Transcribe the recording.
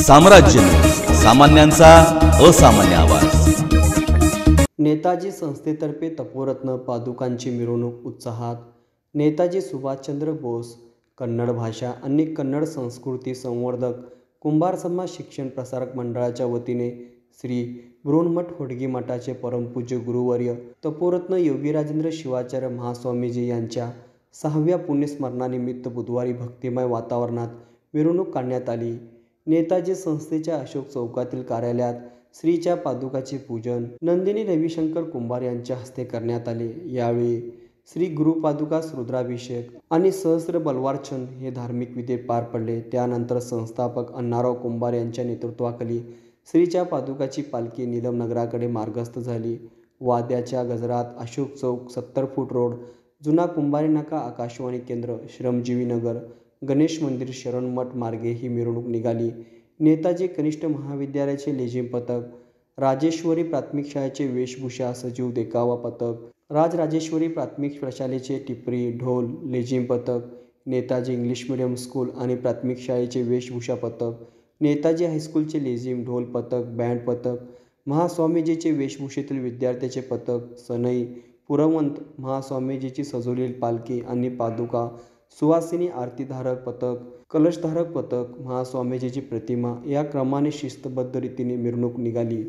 साम्राज्य न्यूज, सामान्यांचा असामान्य आवाज। नेताजी संस्थेतर्फे तपोरत्न पादुकांची मिरवणूक उत्साहात। नेताजी सुभाषचंद्र बोस कन्नड भाषा आणि कन्नड संस्कृती संवर्धक कुंभार समाज शिक्षण प्रसारक मंडळाच्या वतीने श्री बृहन्मठ होडगी मठाचे परमपूज्य गुरुवर्य तपोरत्न योगीराजेंद्र शिवाचार्य महास्वामीजी यांच्या 6व्या पुण्यस्मरणानिमित्त बुधवारी भक्तिमय वातावरणात मिरवणूक काढण्यात आली। नेताजी संस्थेच्या अशोक चौकातील कार्यालयात श्रीच्या पादुकाचे पूजन नंदिनी रविशंकर कुंभार यांच्या हस्ते करण्यात आले। यावेळी श्री गुरुपादुका रुद्राभिषेक आणि सहस्त्र बलवार्चन हे धार्मिक विधी पार पडले। त्यानंतर संस्थापक अण्णाराव कुंभार यांच्या नेतृत्वाखाली श्रीच्या पादुकाची पालखी नीलम नगराकडे मार्गस्थ झाली। वाद्याच्या गजरात अशोक चौक, 70 फूट रोड, जुना कुंभारी नाका, आकाशवाणी केंद्र, श्रमजीवी नगर, गणेश मंदिर, शरण मठ मार्गे ही मिरवणूक निघाली। नेताजी कनिष्ठ महाविद्यालयाचे लेझिम पथक, राजेश्वरी प्राथमिक शाळेचे वेशभूषा सजीव देखावा पथक, राजराजेश्वरी प्राथमिक प्रशालेचे टिपरी ढोल लेझिम पथक, नेताजी इंग्लिश मीडियम स्कूल आणि प्राथमिक शाळेचे वेशभूषा पथक, नेताजी हायस्कूलचे लेझिम ढोल पथक, बँड पथक, महास्वामीजीचे वेशभूषेतील विद्यार्थ्याचे पथक, सनई पुरवंत, महास्वामीजीची सजवलेली पालखी आणि पादुका, सुवासिनी आरतीधारक पथक, कलशधारक पथक, महास्वामीजीची प्रतिमा या क्रमाने शिस्तबद्ध रीतीने मिरवणूक निघाली।